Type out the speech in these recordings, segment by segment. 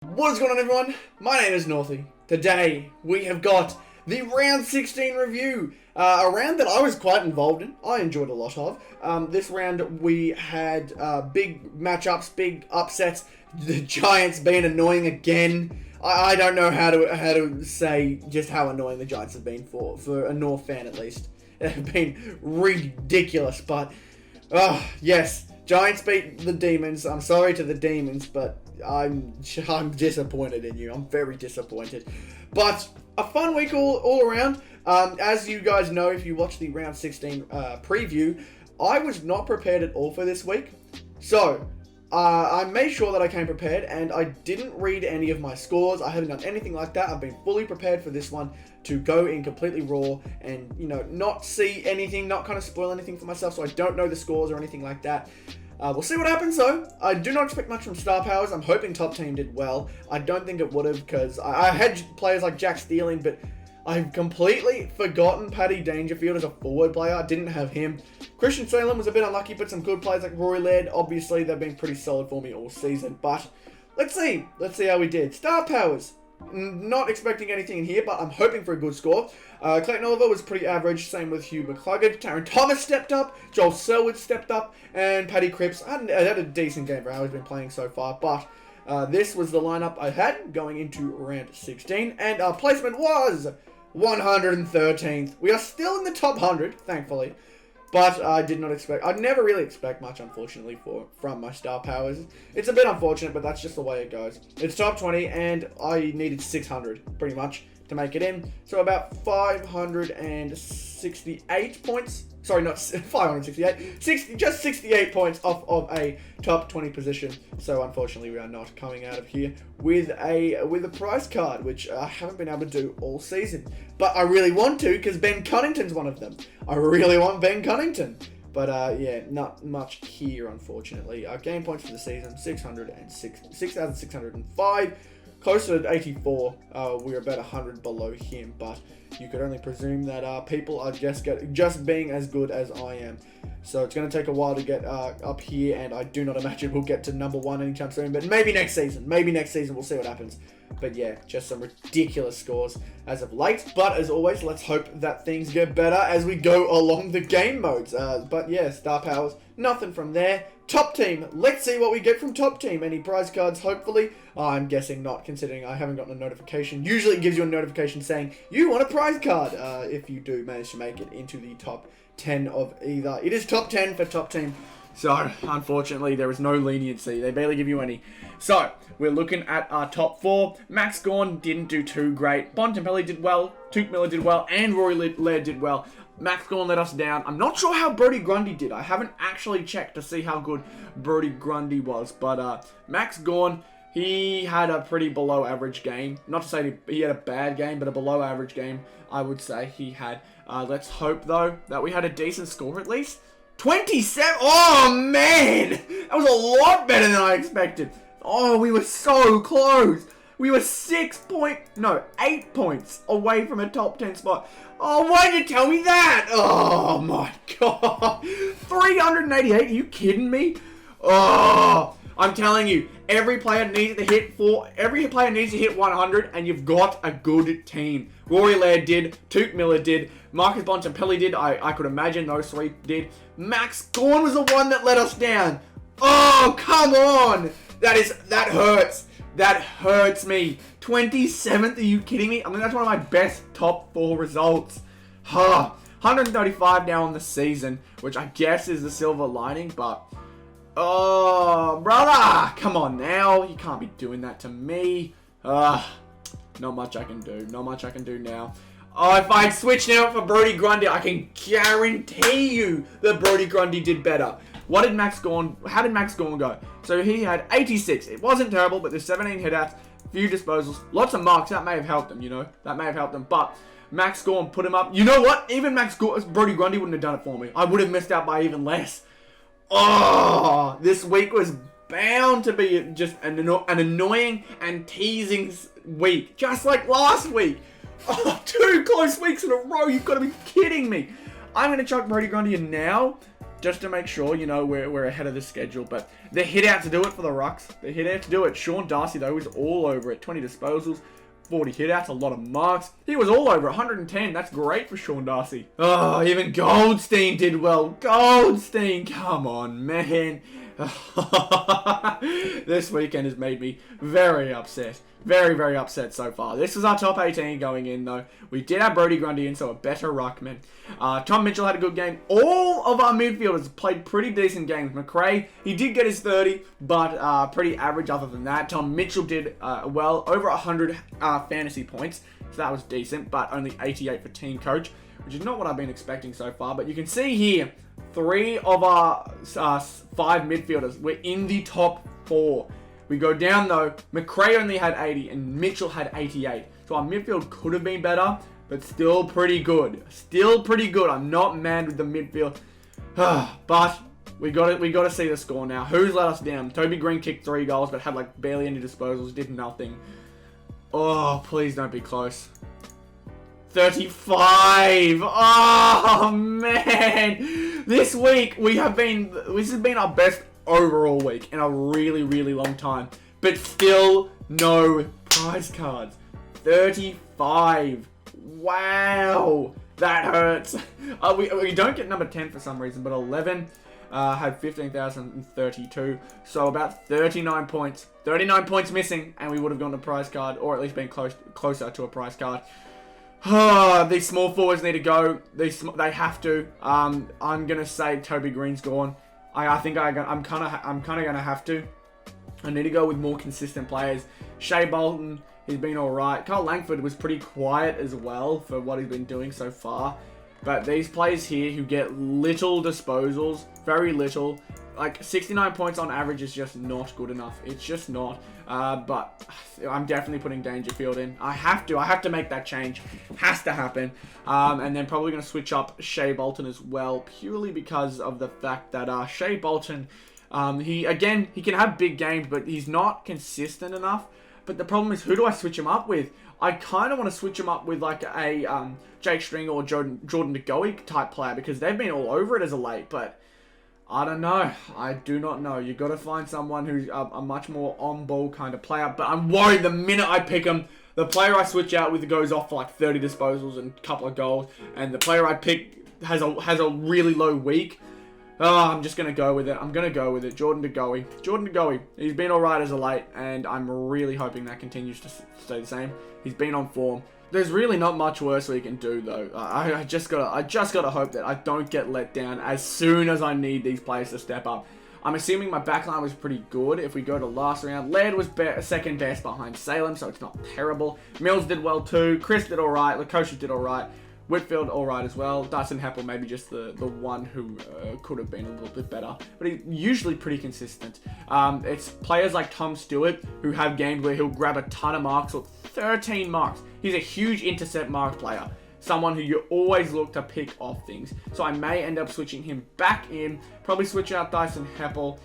What is going on, everyone? My name is Northy. Today we have got the round 16 review, a round that I was quite involved in. I enjoyed a lot of. This round we had big matchups, big upsets. The Giants being annoying again. I don't know how to say just how annoying the Giants have been for a North fan at least. They've been ridiculous, but yes, Giants beat the Demons. I'm sorry to the Demons, but I'm disappointed in you. I'm very disappointed. But a fun week all around. As you guys know, if you watched the round 16 preview, I was not prepared at all for this week. So I made sure that I came prepared, and I didn't read any of my scores. I haven't done anything like that. I've been fully prepared for this one to go in completely raw and, not see anything, not kind of spoil anything for myself, so I don't know the scores or anything like that. We'll see what happens though. I do not expect much from Star Powers. I'm hoping Top Team did well. I don't think it would have, because I had players like Jack Stealing, but I've completely forgotten Paddy Dangerfield as a forward player. I didn't have him. Christian Salem was a bit unlucky, but some good players like Rory Laird, obviously they've been pretty solid for me all season. But let's see how we did. Star Powers. Not expecting anything in here, but I'm hoping for a good score. Clayton Oliver was pretty average, same with Hugh McCluggage. Taron Thomas stepped up, Joel Selwood stepped up, and Paddy Cripps. I had a decent game for how he's been playing so far, but this was the lineup I had going into round 16, and our placement was 113th. We are still in the top 100, thankfully. But I did not expect... I'd never really expect much, unfortunately, from my Star Powers. It's a bit unfortunate, but that's just the way it goes. It's top 20, and I needed 600, pretty much, to make it in. So about 568 points. Sorry, not 568. Just 68 points off of a top 20 position. So unfortunately, we are not coming out of here with a prize card, which I haven't been able to do all season. But I really want to, because Ben Cunnington's one of them. I really want Ben Cunnington. But yeah, not much here, unfortunately. Game points for the season, 6,605. Closer to 84, we're about 100 below him, but you could only presume that people are just being as good as I am. So it's going to take a while to get up here, and I do not imagine we'll get to number 1 anytime soon, but maybe next season. We'll see what happens. But yeah, just some ridiculous scores as of late. But as always, let's hope that things get better as we go along the game modes. But yeah, Star Powers, nothing from there. Top Team, let's see what we get from Top Team. Any prize cards, hopefully? I'm guessing not, considering I haven't gotten a notification. Usually it gives you a notification saying, you want a prize card, if you do manage to make it into the top 10 of either. It is top 10 for Top Team. So, unfortunately, there is no leniency. They barely give you any. So, we're looking at our top 4. Max Gawn didn't do too great. Bontempelli did well. Tuke Miller did well. And Rory Laird did well. Max Gawn let us down. I'm not sure how Brodie Grundy did. I haven't actually checked to see how good Brodie Grundy was. But Max Gawn, he had a pretty below average game. Not to say he had a bad game, but a below average game, I would say he had. Let's hope, though, that we had a decent score at least. 27! Oh, man! That was a lot better than I expected. Oh, we were so close. We were 8 points away from a top 10 spot. Oh, why did you tell me that? Oh, my God. 388? Are you kidding me? Oh, I'm telling you, every player needs to hit 100, and you've got a good team. Rory Laird did, Tuke Miller did, Marcus Bontempelli did, I could imagine those 3 did. Max Gawn was the one that let us down. Oh, come on. That hurts. That hurts me. 27th, are you kidding me? I mean, that's one of my best top 4 results. 135 now on the season, which I guess is the silver lining, but... Oh, brother! Come on now. You can't be doing that to me. Not much I can do. Not much I can do now. Oh, if I switch now for Brodie Grundy, I can guarantee you that Brodie Grundy did better. How did Max Gawn go? So he had 86. It wasn't terrible, but there's 17 hit-outs, few disposals, lots of marks. That may have helped them, That may have helped them. But Max Gawn put him up. You know what? Even Brodie Grundy wouldn't have done it for me. I would have missed out by even less. Oh, this week was bound to be just an annoying and teasing week. Just like last week. Oh, 2 close weeks in a row. You've got to be kidding me. I'm going to chuck Brodie Grundy in now. just to make sure, you know, we're ahead of the schedule. But they're hit out to do it for the Rucks. They're hit out to do it. Sean Darcy, though, was all over it. 20 disposals, 40 hit outs, a lot of marks. He was all over 110. That's great for Sean Darcy. Oh, even Goldstein did well. Goldstein, come on, man. This weekend has made me very upset. Very, very upset so far. This was our top 18 going in, though. We did have Brody Grundy in, so a better ruckman. Tom Mitchell had a good game. All of our midfielders played pretty decent games. McRae, he did get his 30, but pretty average other than that. Tom Mitchell did well, over 100 fantasy points, so that was decent, but only 88 for Teamcoach, which is not what I've been expecting so far. But you can see here, 3 of our 5 midfielders were in the top 4. We go down though, McRae only had 80 and Mitchell had 88. So our midfield could have been better, but still pretty good. Still pretty good. I'm not mad with the midfield. But we got to see the score now. Who's let us down? Toby Green kicked 3 goals, but had like barely any disposals, did nothing. Oh, please don't be close. 35. Oh man. This week this has been our best overall week in a really, really long time, but still no prize cards. 35. Wow, that hurts. We don't get number 10 for some reason, but 11 had 15,032, so about 39 points. 39 points missing, and we would have gotten a prize card, or at least been closer to a prize card. These small forwards need to go. They have to. I'm gonna say Toby Green's gone. I'm kind of gonna have to. I need to go with more consistent players. Shea Bolton, he's been all right. Carl Langford was pretty quiet as well for what he's been doing so far. But these players here who get little disposals, very little, like 69 points on average is just not good enough. It's just not. But I'm definitely putting Dangerfield in. I have to make that change. Has to happen. And then probably going to switch up Shea Bolton as well, purely because of the fact that Shea Bolton, he can have big games, but he's not consistent enough. But the problem is, who do I switch him up with? I kind of want to switch him up with like a Jake Stringer or Jordan DeGoey type player, because they've been all over it as of late, but I don't know. I do not know. You've got to find someone who's a much more on-ball kind of player. But I'm worried the minute I pick him, the player I switch out with goes off for like 30 disposals and a couple of goals. And the player I pick has a really low week. I'm just going to go with it. I'm going to go with it. Jordan DeGoey. Jordan DeGoey. He's been alright as of late, and I'm really hoping that continues to stay the same. He's been on form. There's really not much worse we can do, though. I just gotta hope that I don't get let down as soon as I need these players to step up. I'm assuming my backline was pretty good. If we go to last round, Laird was second best behind Salem, so it's not terrible. Mills did well too. Chris did alright. Lukosius did alright. Whitfield alright as well. Dyson Heppel maybe just the one who could have been a little bit better. But he's usually pretty consistent. It's players like Tom Stewart who have games where he'll grab a ton of marks, or 13 marks. He's a huge intercept mark player. Someone who you always look to pick off things. So I may end up switching him back in. Probably switch out Dyson Heppel.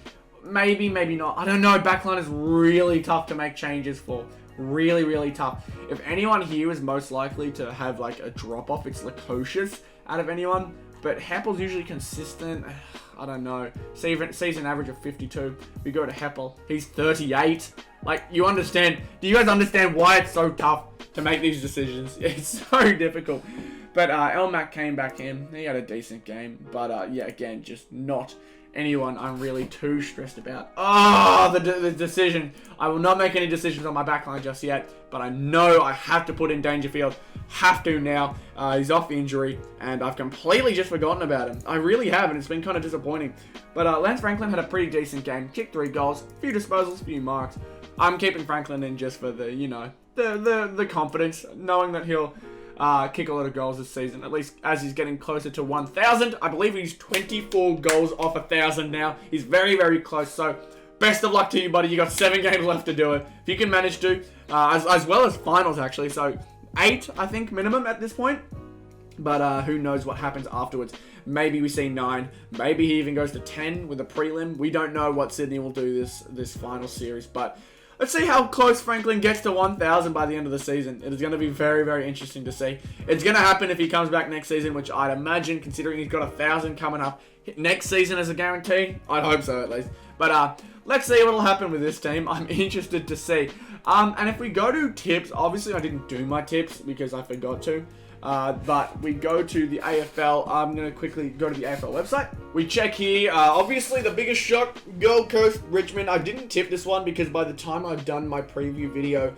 Maybe, maybe not. I don't know. Backline is really tough to make changes for. Really, really tough. If anyone here is most likely to have like a drop-off, it's Lukosius out of anyone. But Heppel's usually consistent. I don't know. Season average of 52. We go to Heppel. He's 38. Like, you understand. Do you guys understand why it's so tough to make these decisions? It's so difficult. But Elmac came back in. He had a decent game. But yeah, again, just not anyone I'm really too stressed about. Oh, the decision. I will not make any decisions on my backline just yet, but I know I have to put in Dangerfield. Have to now. He's off injury, and I've completely just forgotten about him. I really have, and it's been kind of disappointing. But Lance Franklin had a pretty decent game. Kicked 3 goals, few disposals, few marks. I'm keeping Franklin in just for the, you know, the confidence, knowing that he'll kick a lot of goals this season, at least as he's getting closer to 1,000. I believe he's 24 goals off 1,000 now. He's very, very close. So best of luck to you, buddy. You got 7 games left to do it. If you can manage to, as well as finals actually. So 8, I think, minimum at this point. But who knows what happens afterwards. Maybe we see 9. Maybe he even goes to 10 with a prelim. We don't know what Sydney will do this final series, but let's see how close Franklin gets to 1,000 by the end of the season. It is going to be very, very interesting to see. It's going to happen if he comes back next season, which I'd imagine, considering he's got 1,000 coming up, next season as a guarantee? I'd hope so at least. But let's see what'll happen with this team. I'm interested to see. And if we go to tips, obviously I didn't do my tips because I forgot to. But we go to the AFL. I'm going to quickly go to the AFL website. We check here. Obviously, the biggest shock, Gold Coast, Richmond. I didn't tip this one because by the time I'd done my preview video,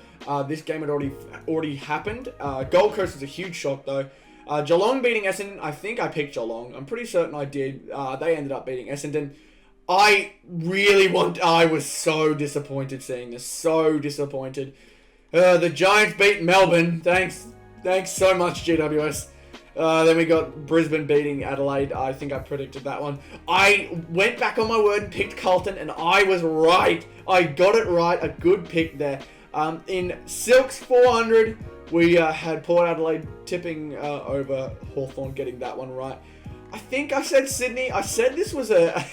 this game had already happened. Gold Coast was a huge shock, though. Geelong beating Essendon. I think I picked Geelong. I'm pretty certain I did. They ended up beating Essendon. I was so disappointed seeing this. So disappointed. The Giants beat Melbourne. Thanks so much, GWS. Then we got Brisbane beating Adelaide. I think I predicted that one. I went back on my word and picked Carlton, and I was right. I got it right. A good pick there. In Silks 400, we had Port Adelaide tipping over Hawthorn, getting that one right. I think I said Sydney. I said this was a...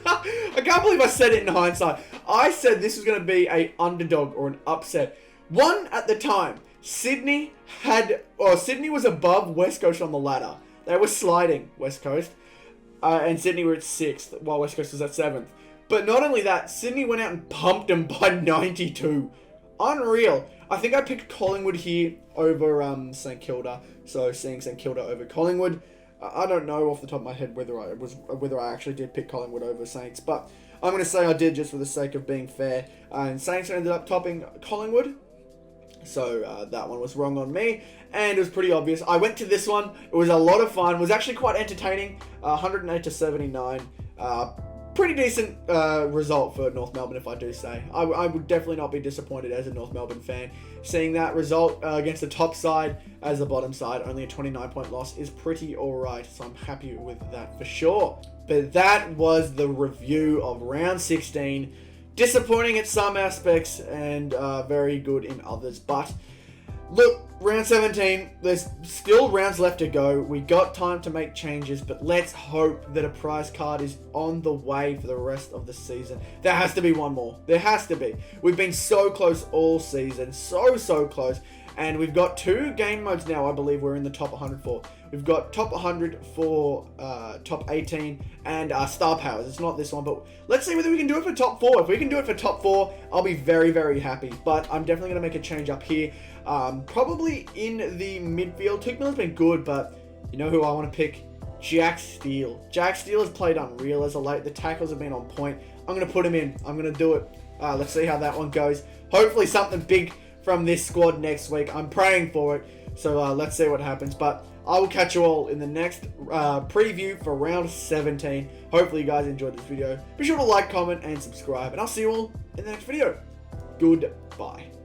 I can't believe I said it in hindsight. I said this was going to be a underdog or an upset. One at the time. Sydney was above West Coast on the ladder. They were sliding, West Coast. And Sydney were at 6th, while West Coast was at 7th. But not only that, Sydney went out and pumped them by 92. Unreal. I think I picked Collingwood here over St Kilda. So seeing St Kilda over Collingwood. I don't know off the top of my head whether I actually did pick Collingwood over Saints. But I'm going to say I did just for the sake of being fair. And Saints ended up topping Collingwood. So that one was wrong on me, and it was pretty obvious. I went to this one. It was a lot of fun. It was actually quite entertaining. 108 to 79. Pretty decent result for North Melbourne, if I do say. I would definitely not be disappointed as a North Melbourne fan. Seeing that result against the top side as the bottom side, only a 29-point loss, is pretty alright. So I'm happy with that for sure. But that was the review of round 16. Disappointing in some aspects and very good in others. But look, round 17, there's still rounds left to go. We got time to make changes, but let's hope that a prize card is on the way for the rest of the season. There has to be one more. There has to be. We've been so close all season. So close. And we've got 2 game modes now, I believe we're in the top 100 for. We've got top 100 for top 18 and star powers. It's not this one, but let's see whether we can do it for top 4. If we can do it for top 4, I'll be very, very happy. But I'm definitely going to make a change up here. Probably in the midfield. Tuchman's been good, but you know who I want to pick? Jack Steele. Jack Steele has played unreal as of late. The tackles have been on point. I'm going to put him in. I'm going to do it. Let's see how that one goes. Hopefully something big from this squad next week. I'm praying for it. So let's see what happens. But I will catch you all in the next preview for round 17. Hopefully you guys enjoyed this video. Be sure to like, comment, and subscribe. And I'll see you all in the next video. Goodbye.